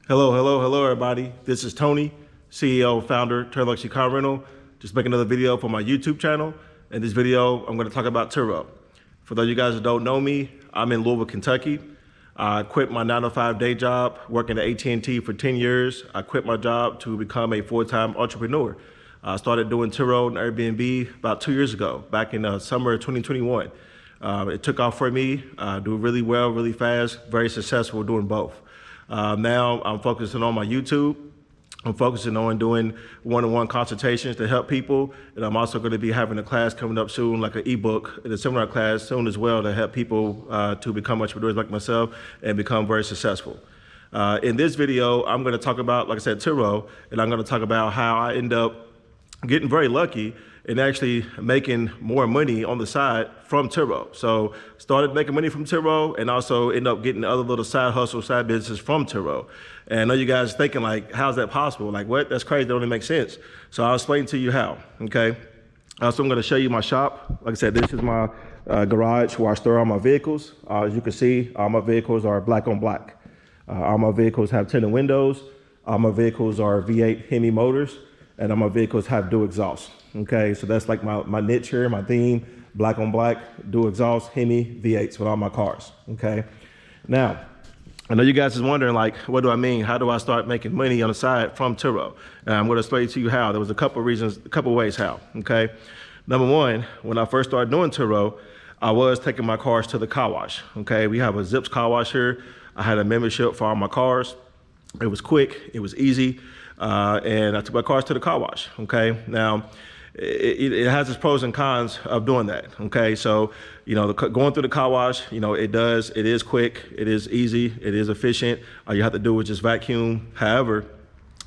Hello, everybody. This is Tony, CEO, founder, Turo Luxury Car Rental. Just making another video for my YouTube channel. In this video, I'm going to talk about Turo. For those of you guys that don't know me, I'm in Louisville, Kentucky. I quit my 9-to-5 day job, working at AT&T for 10 years. I quit my job to become a full-time entrepreneur. I started doing Turo and Airbnb about 2 years ago, back in summer of 2021. It took off for me, doing really well, really fast, very successful doing both. Now I'm focusing on my YouTube. I'm focusing on doing one-on-one consultations to help people. And I'm also going to be having a class coming up soon, like an ebook and a seminar class soon as well, to help people to become entrepreneurs like myself and become very successful. In this video, I'm going to talk about, like I said, Turo, and I'm going to talk about how I end up getting very lucky and actually making more money on the side from Turo. So started making money from Turo and also end up getting other little side hustle, side businesses from Turo. And I know you guys are thinking like, how's that possible? Like what? That's crazy, that don't even make sense. So I'll explain to you how, okay? So I'm gonna show you my shop. Like I said, this is my garage where I store all my vehicles. As you can see, all my vehicles are black on black. All my vehicles have tinted windows. All my vehicles are V8 Hemi motors, and all my vehicles have dual exhaust. Okay, so that's like my niche here, my theme, black on black, dual exhaust, Hemi, V8s with all my cars, okay? Now, I know you guys is wondering like, what do I mean? How do I start making money on the side from Turo? And I'm gonna explain to you how. There was a couple reasons, a couple ways how, okay? Number one, when I first started doing Turo, I was taking my cars to the car wash, okay? We have a Zips car wash here. I had a membership for all my cars. It was quick, it was easy, and I took my cars to the car wash, okay? Now, it has its pros and cons of doing that, okay? So, you know, going through the car wash, you know, it is quick, it is easy, it is efficient. All you have to do is just vacuum. However,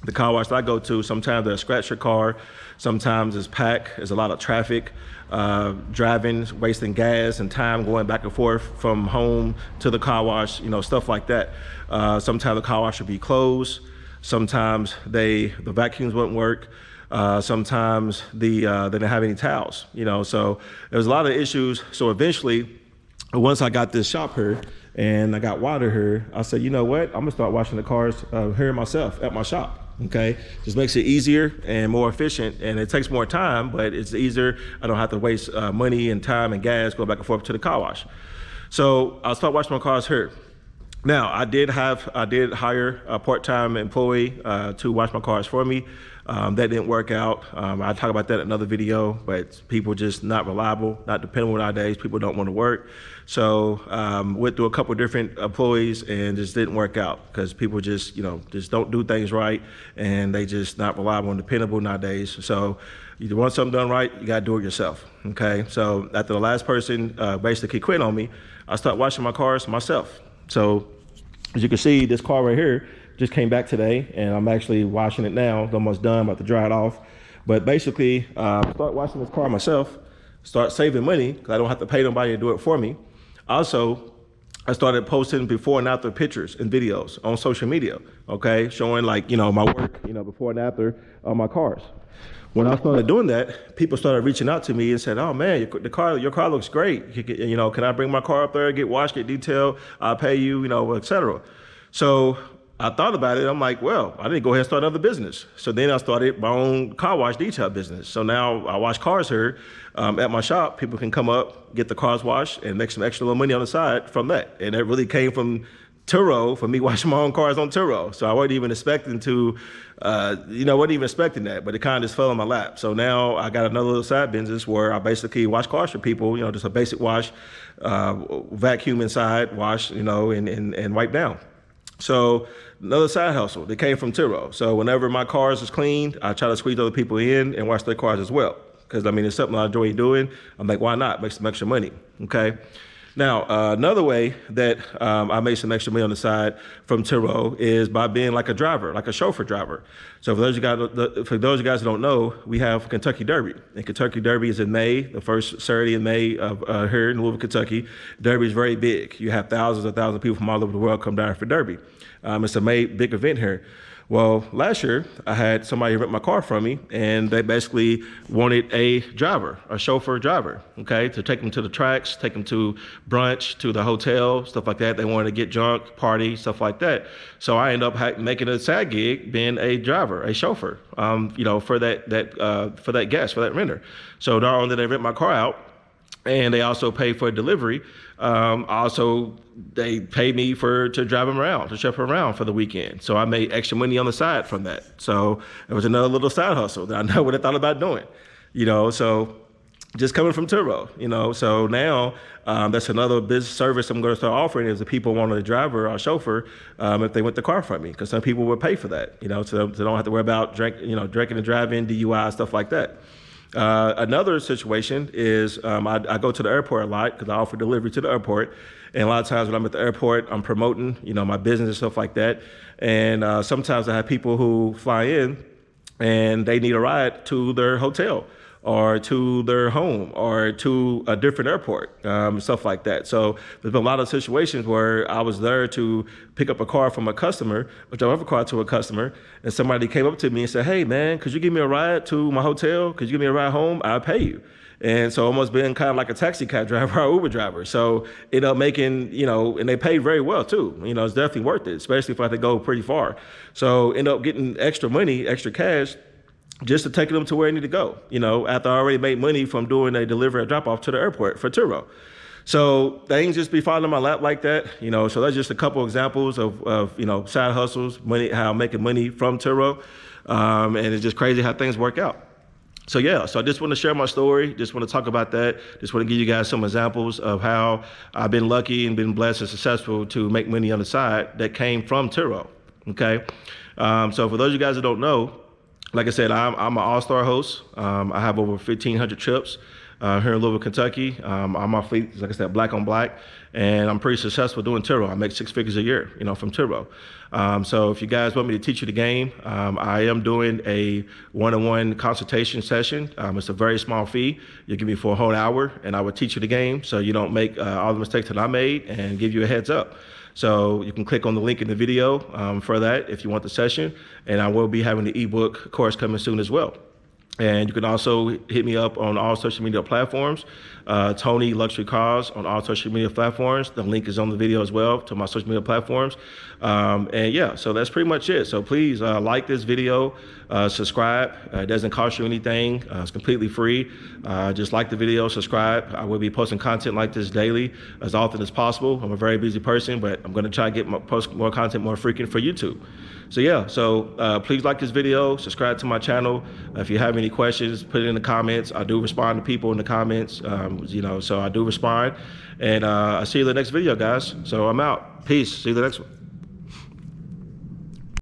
the car wash that I go to, sometimes they'll scratch your car, sometimes it's packed, there's a lot of traffic, driving, wasting gas and time going back and forth from home to the car wash, you know, stuff like that. Sometimes the car wash will be closed, sometimes the vacuums won't work. Sometimes they didn't have any towels, you know, so there was a lot of issues. So eventually, once I got this shop here and I got water here, I said, you know what, I'm gonna start washing the cars here myself at my shop, okay? Just makes it easier and more efficient, and it takes more time, but it's easier. I don't have to waste money and time and gas going back and forth to the car wash. So I'll start washing my cars here. Now, I did hire a part-time employee to wash my cars for me. That didn't work out. I'll talk about that in another video, but people just not reliable, not dependable nowadays. People don't want to work. So went through a couple of different employees and just didn't work out because people just, you know, just don't do things right, and they just not reliable and dependable nowadays. So you want something done right, you gotta do it yourself, okay? So after the last person basically quit on me, I started washing my cars myself. So as you can see, this car right here just came back today, and I'm actually washing it now. It's almost done, about to dry it off. But basically, start washing this car myself, start saving money because I don't have to pay nobody to do it for me. Also, I started posting before and after pictures and videos on social media, okay? Showing like, you know, my work, you know, before and after on my cars. When I started doing that, people started reaching out to me and said, oh man, your car looks great. You know, can I bring my car up there, get washed, get detailed, I'll pay you, you know, et cetera. So I thought about it. I'm like, well, I didn't go ahead and start another business. So then I started my own car wash detail business. So now I wash cars here at my shop. People can come up, get the cars washed, and make some extra little money on the side from that. And that really came from Turo, for me washing my own cars on Turo. So I wasn't even expecting to, you know, wasn't even expecting that, but it kind of just fell in my lap. So now I got another little side business where I basically wash cars for people, you know, just a basic wash, vacuum inside, wash, you know, and wipe down. So another side hustle that came from Turo. So whenever my cars is cleaned, I try to squeeze other people in and wash their cars as well. Because I mean, it's something I enjoy doing. I'm like, why not? Make some extra money, okay? Now, another way that I made some extra money on the side from Turo is by being like a driver, like a chauffeur driver. So for those of you guys who don't know, we have Kentucky Derby. And Kentucky Derby is in May, the first Saturday in May of here in Louisville, Kentucky. Derby is very big. You have thousands and thousands of people from all over the world come down for Derby. It's a big event here. Well, last year I had somebody rent my car from me, and they basically wanted a driver, a chauffeur driver, okay, to take them to the tracks, take them to brunch, to the hotel, stuff like that. They wanted to get drunk, party, stuff like that. So I ended up making a side gig, being a driver, a chauffeur, for that guest, for that renter. So not only did they rent my car out, and they also pay for delivery. They pay me to drive them around, to chauffeur around for the weekend. So I made extra money on the side from that. So it was another little side hustle that I never would have thought about doing, so just coming from Turo, So now that's another business service I'm going to start offering is if people want a driver or a chauffeur if they rent the car from me, because some people would pay for that, so they don't have to worry about drinking and driving, DUI, stuff like that. Another situation is I go to the airport a lot because I offer delivery to the airport. And a lot of times when I'm at the airport, I'm promoting, my business and stuff like that. And sometimes I have people who fly in and they need a ride to their hotel or to their home or to a different airport, stuff like that. So there's been a lot of situations where I was there to pick up a car from a customer, or drive a car to a customer, and somebody came up to me and said, "Hey man, could you give me a ride to my hotel? Could you give me a ride home? I'll pay you." And so almost being kind of like a taxi cab driver or Uber driver. So ended up making, and they paid very well too. It's definitely worth it, especially if I had to go pretty far. So end up getting extra money, extra cash, just to take them to where they need to go, after I already made money from doing a delivery or drop off to the airport for Turo. So things just be falling in my lap like that, so that's just a couple examples of side hustles, how I'm making money from Turo. And it's just crazy how things work out. So yeah, so I just want to share my story, just want to talk about that, just want to give you guys some examples of how I've been lucky and been blessed and successful to make money on the side that came from Turo, okay? So for those of you guys that don't know, like I said, I'm an all-star host. I have over 1,500 trips here in Louisville, Kentucky. On my fleet, like I said, black on black, and I'm pretty successful doing Turo. I make 6 figures a year, from Turo. So if you guys want me to teach you the game, I am doing a one-on-one consultation session. It's a very small fee. You give me for a whole hour, and I will teach you the game so you don't make all the mistakes that I made and give you a heads up. So you can click on the link in the video for that if you want the session. And I will be having the ebook course coming soon as well. And you can also hit me up on all social media platforms, Tony Luxury Cars on all social media platforms. The link is on the video as well to my social media platforms. And yeah, so that's pretty much it. So please like this video, subscribe. It doesn't cost you anything. It's completely free. Just like the video, subscribe. I will be posting content like this daily as often as possible. I'm a very busy person, but I'm going to try to post more content more frequent for YouTube. So yeah, please like this video, subscribe to my channel. If you have any questions, put it in the comments. I do respond to people in the comments, so I do respond. And I'll see you in the next video, guys. So I'm out. Peace. See you in the next one.